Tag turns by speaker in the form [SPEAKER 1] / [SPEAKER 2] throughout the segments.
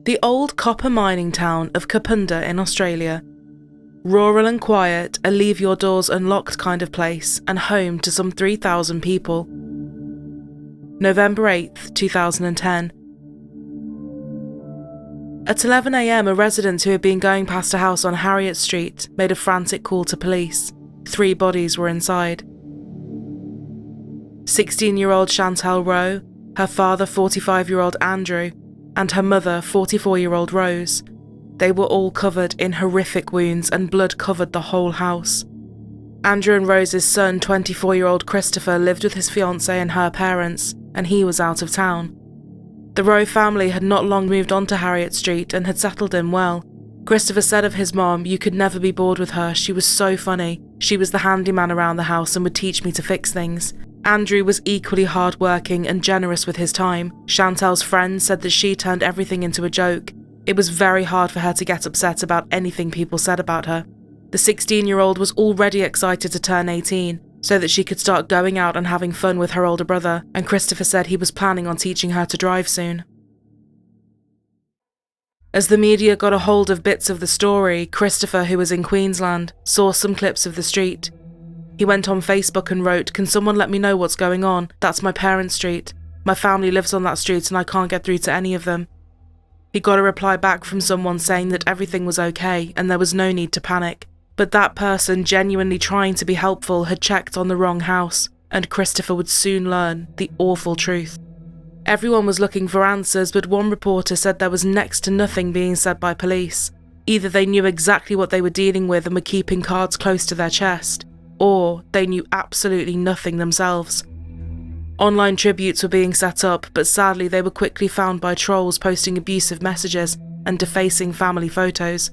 [SPEAKER 1] The old copper mining town of Kapunda in Australia. Rural and quiet, a leave your doors unlocked kind of place, and home to some 3,000 people. November 8th, 2010. At 11 a.m, a resident who had been going past a house on Harriet Street made a frantic call to police. 3 bodies were inside. 16-year-old Chantal Rowe, her father 45-year-old Andrew, and her mother 44-year-old Rose. They were all covered in horrific wounds and blood covered the whole house. Andrew and Rose's son, 24-year-old Christopher, lived with his fiancée and her parents, and he was out of town. The Rowe family had not long moved on to Harriet Street and had settled in well. Christopher said of his mom, "You could never be bored with her, she was so funny. She was the handyman around the house and would teach me to fix things." Andrew was equally hard-working and generous with his time. Chantal's friend said that she turned everything into a joke. It was very hard for her to get upset about anything people said about her. The 16-year-old was already excited to turn 18, so that she could start going out and having fun with her older brother, and Christopher said he was planning on teaching her to drive soon. As the media got a hold of bits of the story, Christopher, who was in Queensland, saw some clips of the street. He went on Facebook and wrote, "Can someone let me know what's going on? That's my parents' street. My family lives on that street and I can't get through to any of them." He got a reply back from someone saying that everything was okay and there was no need to panic. But that person, genuinely trying to be helpful, had checked on the wrong house, and Christopher would soon learn the awful truth. Everyone was looking for answers, but one reporter said there was next to nothing being said by police. Either they knew exactly what they were dealing with and were keeping cards close to their chest, or they knew absolutely nothing themselves. Online tributes were being set up, but sadly they were quickly found by trolls posting abusive messages and defacing family photos.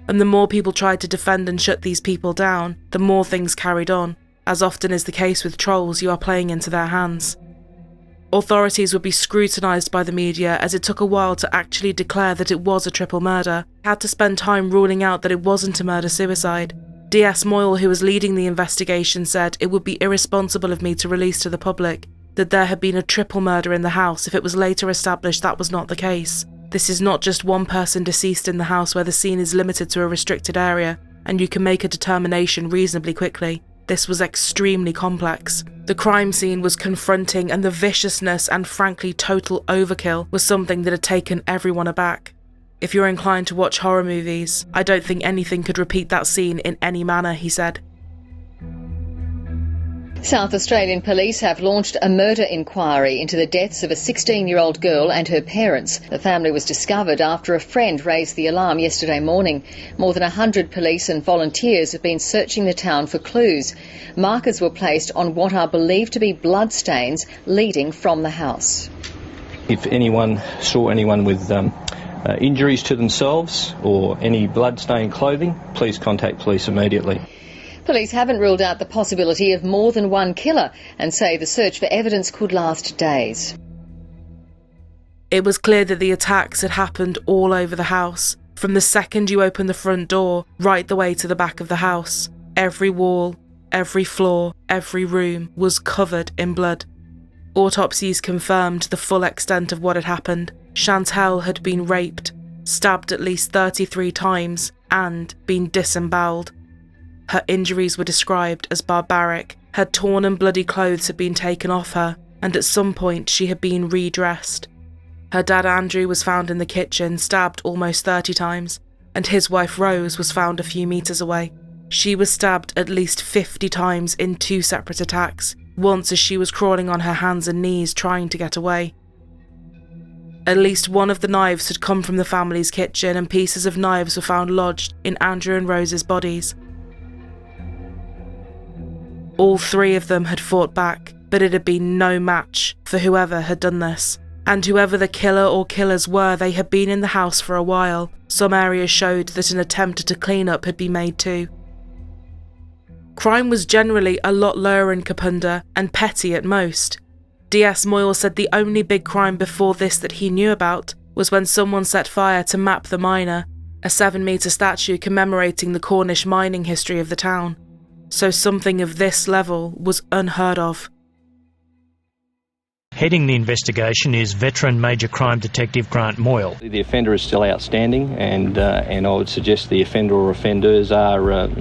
[SPEAKER 1] And the more people tried to defend and shut these people down, the more things carried on. As often is the case with trolls, you are playing into their hands. Authorities would be scrutinised by the media, as it took a while to actually declare that it was a triple murder. They had to spend time ruling out that it wasn't a murder-suicide. DS Moyle, who was leading the investigation, said, "It would be irresponsible of me to release to the public that there had been a triple murder in the house if it was later established that was not the case. This is not just one person deceased in the house where the scene is limited to a restricted area, and you can make a determination reasonably quickly. This was extremely complex. The crime scene was confronting, and the viciousness and frankly total overkill was something that had taken everyone aback. If you're inclined to watch horror movies, I don't think anything could repeat that scene in any manner," he said.
[SPEAKER 2] South Australian police have launched a murder inquiry into the deaths of a 16-year-old girl and her parents. The family was discovered after a friend raised the alarm yesterday morning. More than 100 police and volunteers have been searching the town for clues. Markers were placed on what are believed to be bloodstains leading from the house.
[SPEAKER 3] If anyone saw anyone with injuries to themselves or any blood-stained clothing, please contact police immediately.
[SPEAKER 2] Police haven't ruled out the possibility of more than one killer and say the search for evidence could last days.
[SPEAKER 1] It was clear that the attacks had happened all over the house, from the second you opened the front door right the way to the back of the house. Every wall, every floor, every room was covered in blood. Autopsies confirmed the full extent of what had happened. Chantal had been raped, stabbed at least 33 times, and been disemboweled. Her injuries were described as barbaric. Her torn and bloody clothes had been taken off her, and at some point she had been redressed. Her dad Andrew was found in the kitchen, stabbed almost 30 times, and his wife Rose was found a few metres away. She was stabbed at least 50 times in 2 separate attacks, once as she was crawling on her hands and knees trying to get away. At least one of the knives had come from the family's kitchen, and pieces of knives were found lodged in Andrew and Rose's bodies. All 3 of them had fought back, but it had been no match for whoever had done this. And whoever the killer or killers were, they had been in the house for a while. Some areas showed that an attempt at a clean-up had been made too. Crime was generally a lot lower in Kapunda and petty at most. DS Moyle said the only big crime before this that he knew about was when someone set fire to Map the Miner, a 7-metre statue commemorating the Cornish mining history of the town. So something of this level was unheard of.
[SPEAKER 4] Heading the investigation is veteran Major Crime Detective Grant Moyle.
[SPEAKER 3] The offender is still outstanding, and I would suggest the offender or offenders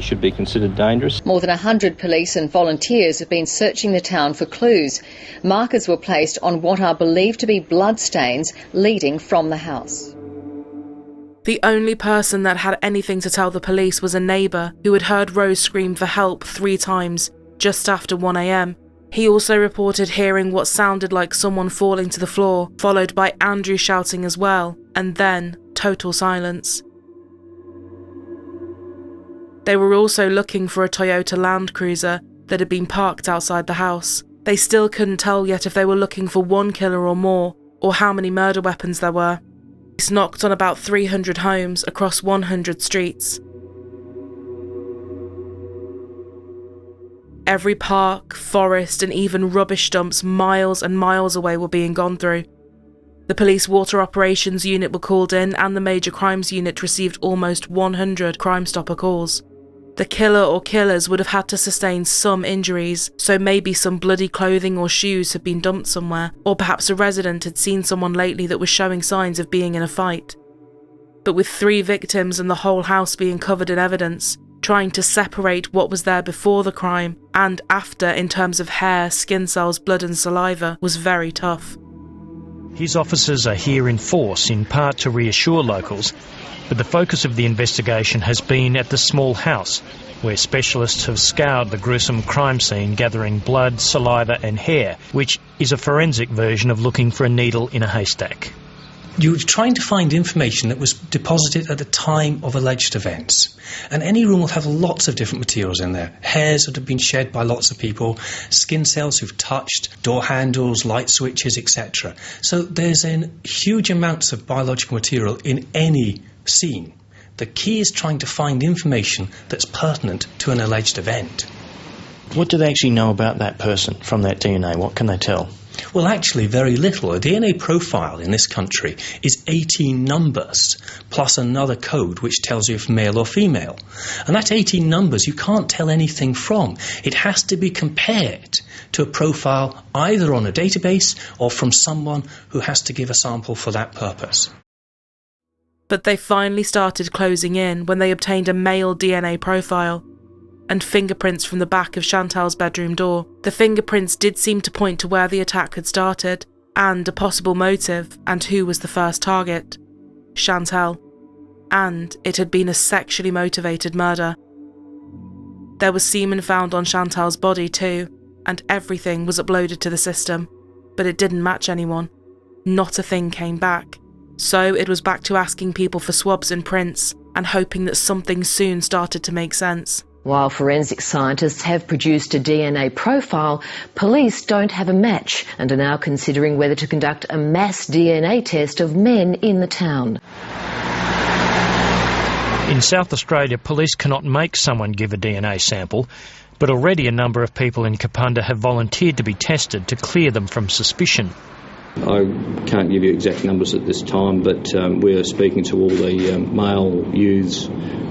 [SPEAKER 3] should be considered dangerous.
[SPEAKER 2] More than 100 police and volunteers have been searching the town for clues. Markers were placed on what are believed to be bloodstains leading from the house.
[SPEAKER 1] The only person that had anything to tell the police was a neighbour who had heard Rose scream for help 3 times just after 1 a.m. He also reported hearing what sounded like someone falling to the floor, followed by Andrew shouting as well, and then total silence. They were also looking for a Toyota Land Cruiser that had been parked outside the house. They still couldn't tell yet if they were looking for one killer or more, or how many murder weapons there were. Police knocked on about 300 homes across 100 streets. Every park, forest and even rubbish dumps miles and miles away were being gone through. The police water operations unit were called in and the major crimes unit received almost 100 Crime Stopper calls. The killer or killers would have had to sustain some injuries, so maybe some bloody clothing or shoes had been dumped somewhere, or perhaps a resident had seen someone lately that was showing signs of being in a fight. But with 3 victims and the whole house being covered in evidence, trying to separate what was there before the crime and after in terms of hair, skin cells, blood and saliva was very tough.
[SPEAKER 4] His officers are here in force, in part to reassure locals, but the focus of the investigation has been at the small house, where specialists have scoured the gruesome crime scene, gathering blood, saliva and hair, which is a forensic version of looking for a needle in a haystack.
[SPEAKER 5] You were trying to find information that was deposited at the time of alleged events. And any room will have lots of different materials in there. Hairs that have been shed by lots of people, skin cells who've touched, door handles, light switches, etc. So there's huge amounts of biological material in any scene. The key is trying to find information that's pertinent to an alleged event.
[SPEAKER 6] What do they actually know about that person from that DNA? What can they tell?
[SPEAKER 5] Well, actually, very little. A DNA profile in this country is 18 numbers, plus another code which tells you if male or female. And that 18 numbers you can't tell anything from. It has to be compared to a profile either on a database or from someone who has to give a sample for that purpose.
[SPEAKER 1] But they finally started closing in when they obtained a male DNA profile and fingerprints from the back of Chantal's bedroom door. The fingerprints did seem to point to where the attack had started, and a possible motive, and who was the first target. Chantal. And it had been a sexually motivated murder. There was semen found on Chantal's body too, and everything was uploaded to the system, but it didn't match anyone. Not a thing came back. So it was back to asking people for swabs and prints, and hoping that something soon started to make sense.
[SPEAKER 7] While forensic scientists have produced a DNA profile, police don't have a match and are now considering whether to conduct a mass DNA test of men in the town.
[SPEAKER 4] In South Australia, police cannot make someone give a DNA sample, but already a number of people in Kapunda have volunteered to be tested to clear them from suspicion.
[SPEAKER 3] I can't give you exact numbers at this time, but we're speaking to all the male youths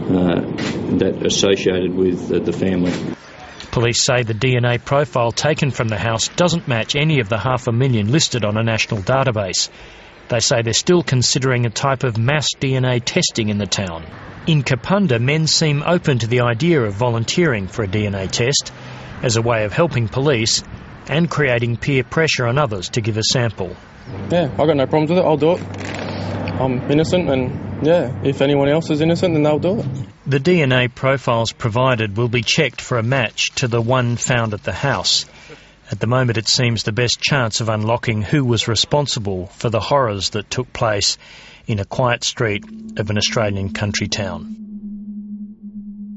[SPEAKER 3] that are associated with the family.
[SPEAKER 4] Police say the DNA profile taken from the house doesn't match any of the 500,000 listed on a national database. They say they're still considering a type of mass DNA testing in the town. In Kapunda, men seem open to the idea of volunteering for a DNA test as a way of helping police and creating peer pressure on others to give a sample.
[SPEAKER 8] Yeah, I've got no problems with it, I'll do it. I'm innocent and, if anyone else is innocent then they'll do it.
[SPEAKER 4] The DNA profiles provided will be checked for a match to the one found at the house. At the moment it seems the best chance of unlocking who was responsible for the horrors that took place in a quiet street of an Australian country town.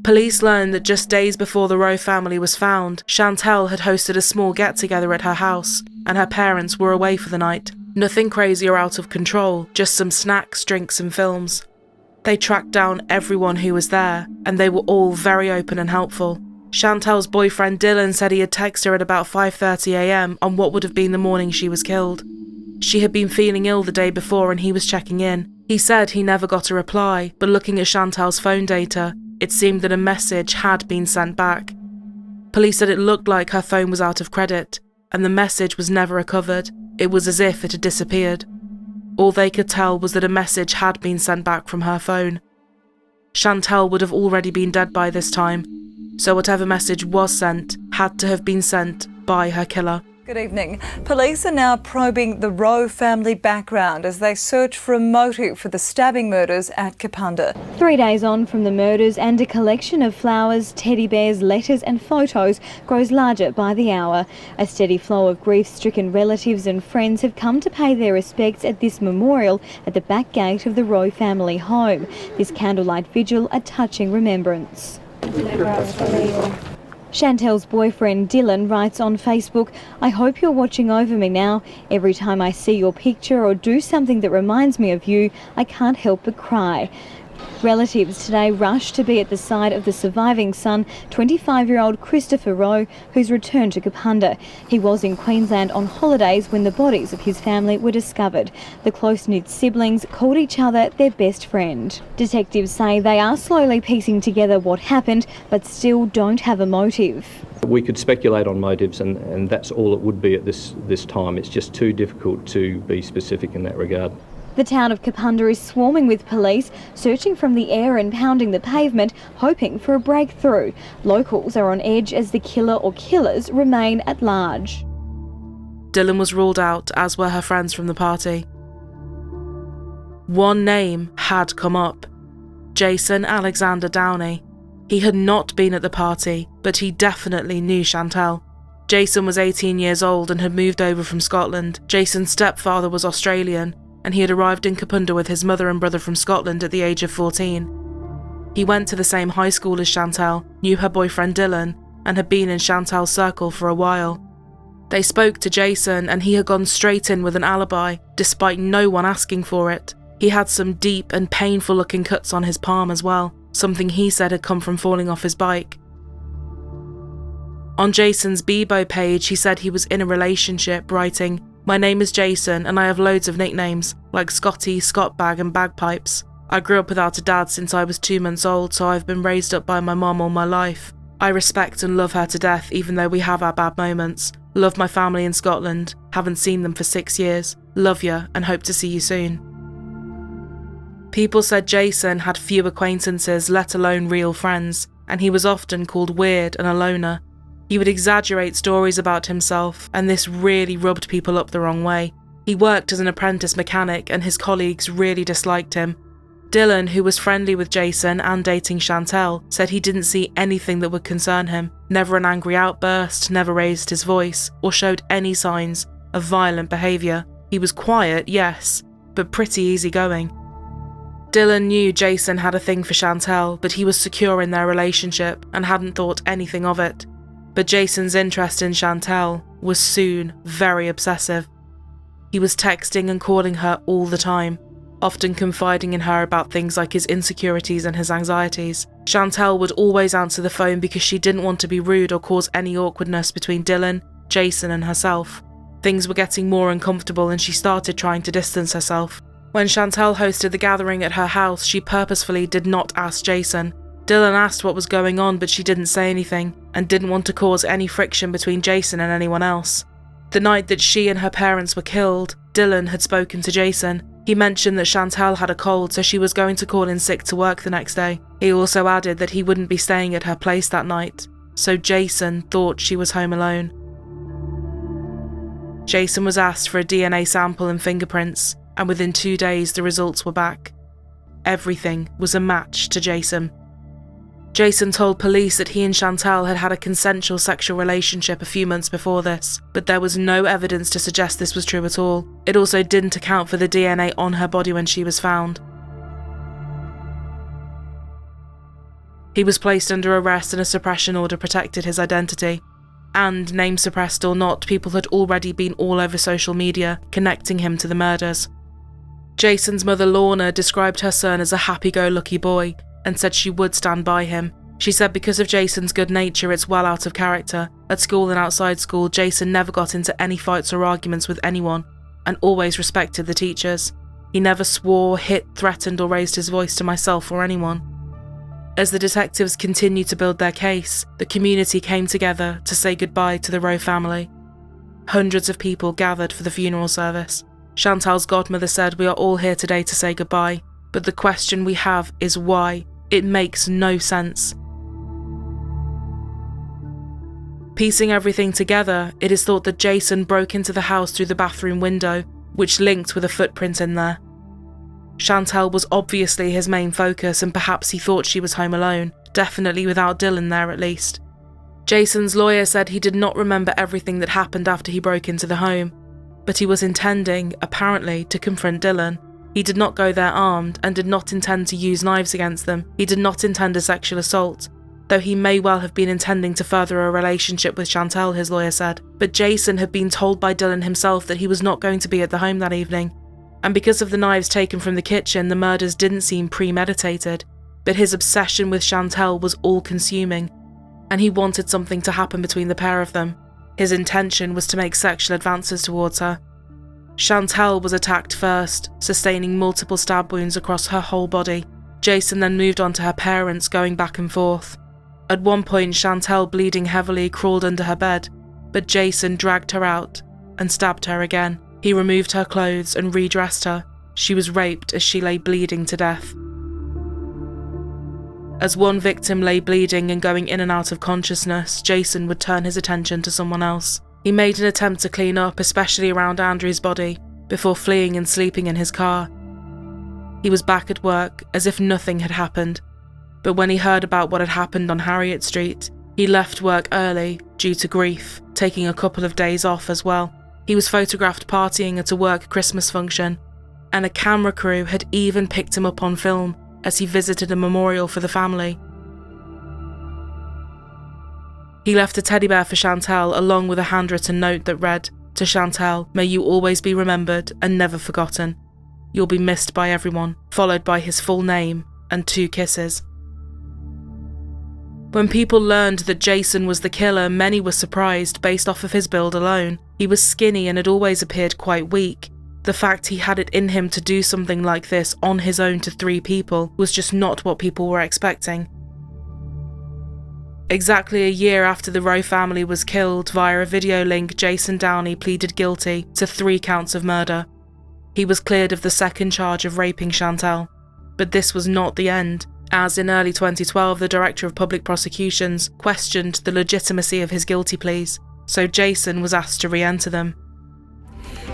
[SPEAKER 1] Police learned that just days before the Rowe family was found, Chantal had hosted a small get-together at her house, and her parents were away for the night. Nothing crazy or out of control, just some snacks, drinks and films. They tracked down everyone who was there, and they were all very open and helpful. Chantal's boyfriend Dylan said he had texted her at about 5:30 a.m. on what would have been the morning she was killed. She had been feeling ill the day before and he was checking in. He said he never got a reply, but looking at Chantal's phone data, it seemed that a message had been sent back. Police said it looked like her phone was out of credit, and the message was never recovered. It was as if it had disappeared. All they could tell was that a message had been sent back from her phone. Chantal would have already been dead by this time, so whatever message was sent had to have been sent by her killer.
[SPEAKER 9] Good evening. Police are now probing the Rowe family background as they search for a motive for the stabbing murders at Kapunda.
[SPEAKER 10] 3 days on from the murders, and a collection of flowers, teddy bears, letters and photos grows larger by the hour. A steady flow of grief-stricken relatives and friends have come to pay their respects at this memorial at the back gate of the Rowe family home. This candlelight vigil a touching remembrance. Chantel's boyfriend Dylan writes on Facebook, "I hope you're watching over me now. Every time I see your picture or do something that reminds me of you, I can't help but cry." Relatives today rushed to be at the side of the surviving son, 25-year-old Christopher Rowe, who's returned to Kapunda. He was in Queensland on holidays when the bodies of his family were discovered. The close-knit siblings called each other their best friend. Detectives say they are slowly piecing together what happened, but still don't have a motive.
[SPEAKER 3] We could speculate on motives, and that's all it would be at this time. It's just too difficult to be specific in that regard.
[SPEAKER 10] The town of Kapunda is swarming with police, searching from the air and pounding the pavement, hoping for a breakthrough. Locals are on edge as the killer or killers remain at large.
[SPEAKER 1] Dylan was ruled out, as were her friends from the party. One name had come up: Jason Alexander Downey. He had not been at the party, but he definitely knew Chantal. Jason was 18 years old and had moved over from Scotland. Jason's stepfather was Australian, and he had arrived in Kapunda with his mother and brother from Scotland at the age of 14. He went to the same high school as Chantal, knew her boyfriend Dylan, and had been in Chantal's circle for a while. They spoke to Jason, and he had gone straight in with an alibi, despite no one asking for it. He had some deep and painful looking cuts on his palm as well, something he said had come from falling off his bike. On Jason's Bebo page, he said he was in a relationship, writing, "My name is Jason and I have loads of nicknames, like Scotty, Scottbag and Bagpipes. I grew up without a dad since I was 2 months old, so I've been raised up by my mum all my life. I respect and love her to death even though we have our bad moments. Love my family in Scotland, haven't seen them for 6 years. Love you and hope to see you soon." People said Jason had few acquaintances, let alone real friends, and he was often called weird and a loner. He would exaggerate stories about himself, and this really rubbed people up the wrong way. He worked as an apprentice mechanic, and his colleagues really disliked him. Dylan, who was friendly with Jason and dating Chantal, said he didn't see anything that would concern him. Never an angry outburst, never raised his voice, or showed any signs of violent behaviour. He was quiet, yes, but pretty easygoing. Dylan knew Jason had a thing for Chantal, but he was secure in their relationship and hadn't thought anything of it. But Jason's interest in Chantal was soon very obsessive. He was texting and calling her all the time, often confiding in her about things like his insecurities and his anxieties. Chantal would always answer the phone because she didn't want to be rude or cause any awkwardness between Dylan, Jason and herself. Things were getting more uncomfortable and she started trying to distance herself. When Chantal hosted the gathering at her house, she purposefully did not ask Jason. Dylan asked what was going on, but she didn't say anything, and didn't want to cause any friction between Jason and anyone else. The night that she and her parents were killed, Dylan had spoken to Jason. He mentioned that Chantal had a cold, so she was going to call in sick to work the next day. He also added that he wouldn't be staying at her place that night, so Jason thought she was home alone. Jason was asked for a DNA sample and fingerprints, and within 2 days the results were back. Everything was a match to Jason. Jason told police that he and Chantal had had a consensual sexual relationship a few months before this, but there was no evidence to suggest this was true at all. It also didn't account for the DNA on her body when she was found. He was placed under arrest and a suppression order protected his identity. And, name suppressed or not, people had already been all over social media, connecting him to the murders. Jason's mother Lorna described her son as a happy-go-lucky boy, and said she would stand by him. She said because of Jason's good nature, it's well out of character. At school and outside school, Jason never got into any fights or arguments with anyone, and always respected the teachers. He never swore, hit, threatened or raised his voice to myself or anyone. As the detectives continued to build their case, the community came together to say goodbye to the Rowe family. hundreds of people gathered for the funeral service. Chantal's godmother said, "We are all here today to say goodbye, but the question we have is why? It makes no sense." Piecing everything together, it is thought that Jason broke into the house through the bathroom window, which linked with a footprint in there. Chantal was obviously his main focus, and perhaps he thought she was home alone, definitely without Dylan there at least. Jason's lawyer said he did not remember everything that happened after he broke into the home, but he was intending, apparently, to confront Dylan. He did not go there armed and did not intend to use knives against them. He did not intend a sexual assault, though he may well have been intending to further a relationship with Chantal, his lawyer said. But Jason had been told by Dylan himself that he was not going to be at the home that evening, and because of the knives taken from the kitchen, the murders didn't seem premeditated, but his obsession with Chantal was all-consuming, and he wanted something to happen between the pair of them. His intention was to make sexual advances towards her. Chantal was attacked first, sustaining multiple stab wounds across her whole body. Jason then moved on to her parents, going back and forth. At one point, Chantal, bleeding heavily, crawled under her bed, but Jason dragged her out and stabbed her again. He removed her clothes and redressed her. She was raped as she lay bleeding to death. As one victim lay bleeding and going in and out of consciousness, Jason would turn his attention to someone else. He made an attempt to clean up, especially around Andrew's body, before fleeing and sleeping in his car. He was back at work, as if nothing had happened, but when he heard about what had happened on Harriet Street, he left work early due to grief, taking a couple of days off as well. He was photographed partying at a work Christmas function, and a camera crew had even picked him up on film as he visited a memorial for the family. He left a teddy bear for Chantal along with a handwritten note that read, "To Chantal, may you always be remembered and never forgotten. You'll be missed by everyone," followed by his full name and 2 kisses. When people learned that Jason was the killer, many were surprised based off of his build alone. He was skinny and had always appeared quite weak. The fact he had it in him to do something like this on his own to 3 people was just not what people were expecting. Exactly a year after the Rowe family was killed, via a video link, Jason Downey pleaded guilty to 3 counts of murder. He was cleared of the second charge of raping Chantal. But this was not the end, as in early 2012 the Director of Public Prosecutions questioned the legitimacy of his guilty pleas, so Jason was asked to re-enter them.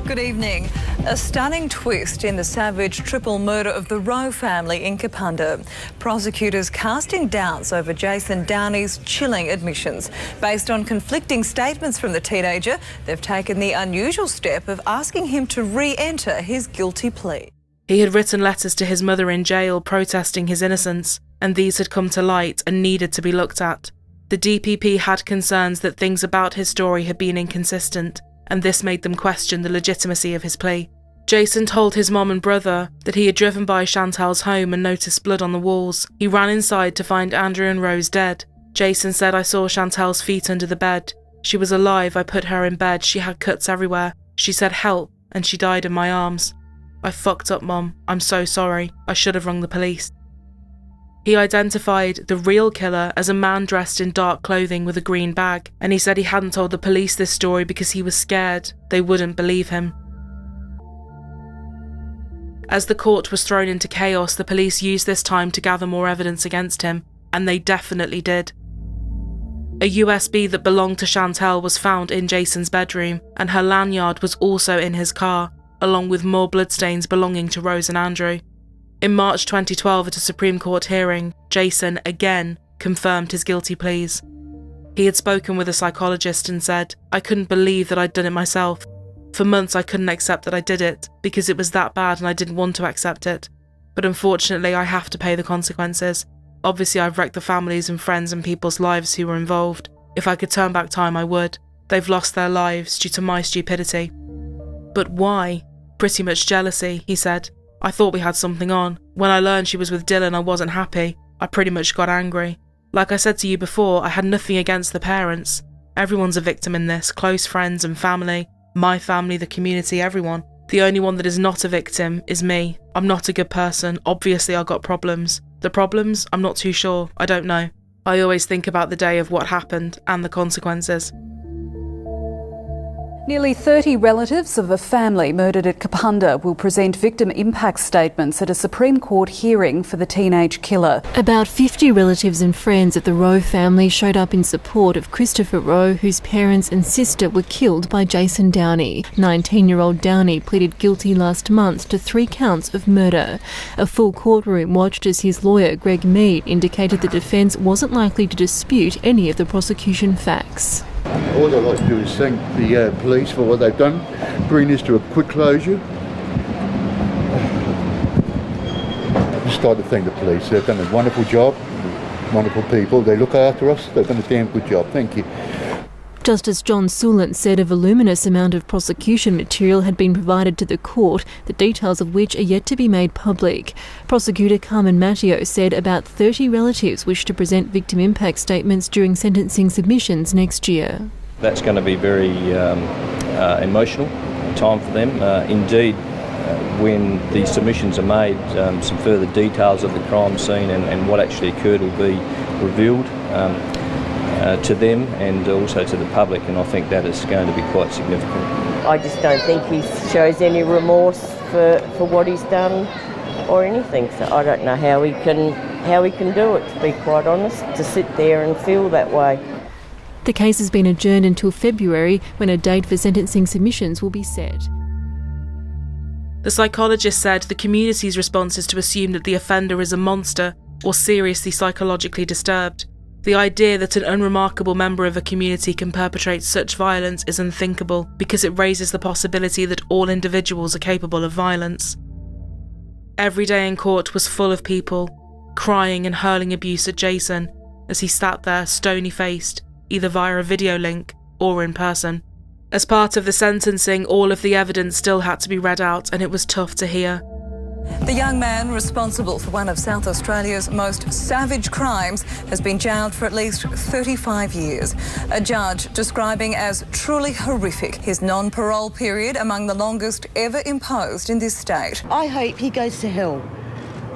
[SPEAKER 9] Good evening. A stunning twist in the savage triple murder of the Rowe family in Kapunda. Prosecutors casting doubts over Jason Downey's chilling admissions. Based on conflicting statements from the teenager, they've taken the unusual step of asking him to re-enter his guilty plea.
[SPEAKER 1] He had written letters to his mother in jail protesting his innocence, and these had come to light and needed to be looked at. The DPP had concerns that things about his story had been inconsistent, and this made them question the legitimacy of his plea. Jason told his mom and brother that he had driven by Chantal's home and noticed blood on the walls. He ran inside to find Andrew and Rose dead. Jason said, "I saw Chantal's feet under the bed. She was alive. I put her in bed. She had cuts everywhere. She said help, and she died in my arms. I fucked up, Mom. I'm so sorry. I should have rung the police." He identified the real killer as a man dressed in dark clothing with a green bag, and he said he hadn't told the police this story because he was scared they wouldn't believe him. As the court was thrown into chaos, the police used this time to gather more evidence against him, and they definitely did. A USB that belonged to Chantal was found in Jason's bedroom, and her lanyard was also in his car, along with more bloodstains belonging to Rose and Andrew. In March 2012, at a Supreme Court hearing, Jason again confirmed his guilty pleas. He had spoken with a psychologist and said, "I couldn't believe that I'd done it myself. For months I couldn't accept that I did it, because it was that bad and I didn't want to accept it. But unfortunately I have to pay the consequences. Obviously I've wrecked the families and friends and people's lives who were involved. If I could turn back time I would. They've lost their lives due to my stupidity." "But why?" "Pretty much jealousy," he said. "I thought we had something on. When I learned she was with Dylan, I wasn't happy. I pretty much got angry. Like I said to you before, I had nothing against the parents. Everyone's a victim in this, close friends and family. My family, the community, everyone. The only one that is not a victim is me. I'm not a good person. Obviously I've got problems. The problems? I'm not too sure. I don't know. I always think about the day of what happened and the consequences."
[SPEAKER 11] Nearly 30 relatives of a family murdered at Kapunda will present victim impact statements at a Supreme Court hearing for the teenage killer.
[SPEAKER 12] About 50 relatives and friends at the Rowe family showed up in support of Christopher Rowe, whose parents and sister were killed by Jason Downey. 19-year-old Downey pleaded guilty last month to 3 counts of murder. A full courtroom watched as his lawyer, Greg Mead, indicated the defence wasn't likely to dispute any of the prosecution facts.
[SPEAKER 13] All I'd like to do is thank the police for what they've done, bring this to a quick closure. Just like to thank the police. They've done a wonderful job, wonderful people. They look after us. They've done a damn good job. Thank you.
[SPEAKER 12] Justice John Sulant said a voluminous amount of prosecution material had been provided to the court, the details of which are yet to be made public. Prosecutor Carmen Matteo said about 30 relatives wish to present victim impact statements during sentencing submissions next year.
[SPEAKER 3] That's going to be very emotional time for them. Indeed, when the submissions are made, some further details of the crime scene and what actually occurred will be revealed to them and also to the public, and I think that is going to be quite significant.
[SPEAKER 14] I just don't think he shows any remorse for what he's done or anything, so I don't know how he can do it, to be quite honest, to sit there and feel that way.
[SPEAKER 12] The case has been adjourned until February, when a date for sentencing submissions will be set.
[SPEAKER 1] The psychologist said the community's response is to assume that the offender is a monster or seriously psychologically disturbed. The idea that an unremarkable member of a community can perpetrate such violence is unthinkable because it raises the possibility that all individuals are capable of violence. Every day in court was full of people, crying and hurling abuse at Jason as he sat there stony-faced, either via a video link or in person. As part of the sentencing, all of the evidence still had to be read out, and it was tough to hear.
[SPEAKER 9] The young man responsible for one of South Australia's most savage crimes has been jailed for at least 35 years. A judge describing as truly horrific his non-parole period among the longest ever imposed in this state.
[SPEAKER 15] I hope he goes to hell.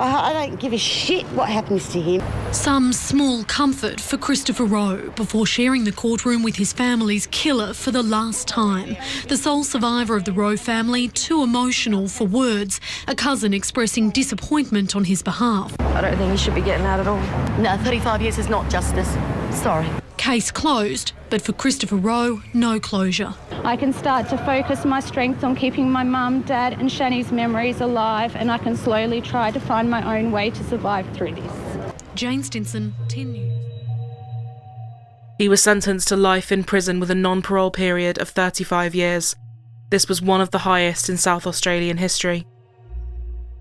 [SPEAKER 15] I don't give a shit what happens to him.
[SPEAKER 16] Some small comfort for Christopher Rowe before sharing the courtroom with his family's killer for the last time. The sole survivor of the Rowe family, too emotional for words, a cousin expressing disappointment on his behalf.
[SPEAKER 17] I don't think he should be getting out at all. No, 35 years is not justice. Sorry.
[SPEAKER 16] Case closed, but for Christopher Rowe, no closure.
[SPEAKER 18] I can start to focus my strength on keeping my mum, dad and Shani's memories alive, and I can slowly try to find my own way to survive through this.
[SPEAKER 16] Jane Stinson, 10 News.
[SPEAKER 1] He was sentenced to life in prison with a non-parole period of 35 years. This was one of the highest in South Australian history.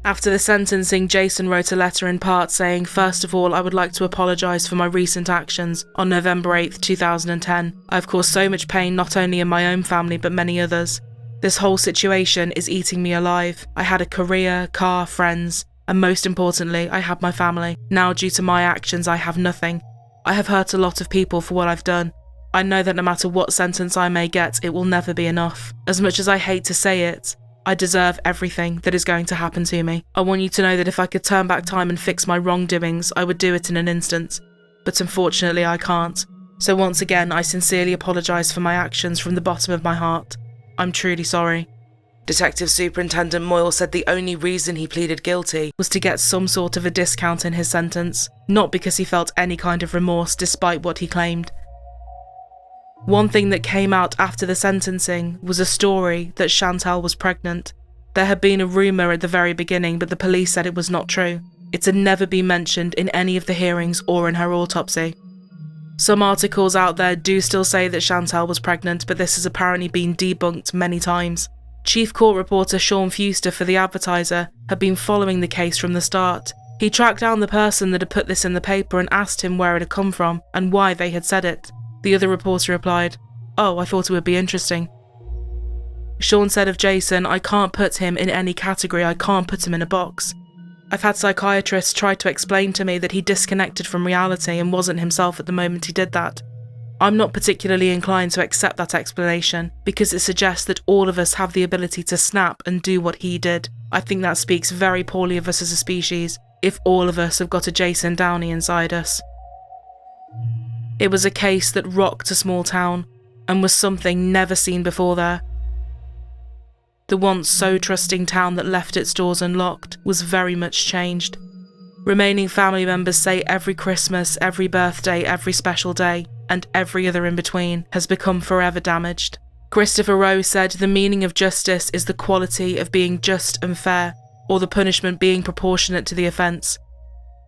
[SPEAKER 1] After the sentencing, Jason wrote a letter in part saying, "First of all, I would like to apologise for my recent actions on November 8th, 2010. I've caused so much pain not only in my own family but many others. This whole situation is eating me alive. I had a career, car, friends, and most importantly, I had my family. Now due to my actions, I have nothing. I have hurt a lot of people for what I've done. I know that no matter what sentence I may get, it will never be enough. As much as I hate to say it, I deserve everything that is going to happen to me. I want you to know that if I could turn back time and fix my wrongdoings, I would do it in an instant. But unfortunately, I can't. So once again, I sincerely apologise for my actions from the bottom of my heart. I'm truly sorry." Detective Superintendent Moyle said the only reason he pleaded guilty was to get some sort of a discount in his sentence, not because he felt any kind of remorse despite what he claimed. One thing that came out after the sentencing was a story that Chantal was pregnant. There had been a rumour at the very beginning, but the police said it was not true. It had never been mentioned in any of the hearings or in her autopsy. Some articles out there do still say that Chantal was pregnant, but this has apparently been debunked many times. Chief Court reporter Sean Fuster for The Advertiser had been following the case from the start. He tracked down the person that had put this in the paper and asked him where it had come from and why they had said it. The other reporter replied, "Oh, I thought it would be interesting." Sean said of Jason, "I can't put him in any category, I can't put him in a box. I've had psychiatrists try to explain to me that he disconnected from reality and wasn't himself at the moment he did that. I'm not particularly inclined to accept that explanation because it suggests that all of us have the ability to snap and do what he did. I think that speaks very poorly of us as a species if all of us have got a Jason Downey inside us." It was a case that rocked a small town, and was something never seen before there. The once so trusting town that left its doors unlocked was very much changed. Remaining family members say every Christmas, every birthday, every special day, and every other in between has become forever damaged. Christopher Rowe said the meaning of justice is the quality of being just and fair, or the punishment being proportionate to the offence.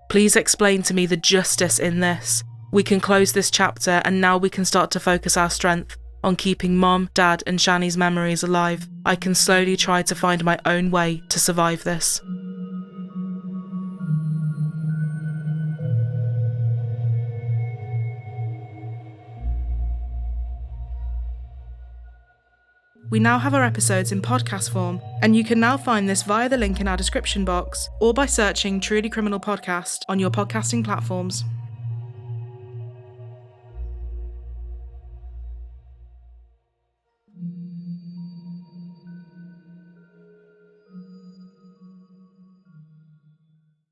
[SPEAKER 1] Please explain to me the justice in this. We can close this chapter and now we can start to focus our strength on keeping Mom, Dad and Shani's memories alive. I can slowly try to find my own way to survive this. We now have our episodes in podcast form, and you can now find this via the link in our description box or by searching Truly Criminal Podcast on your podcasting platforms.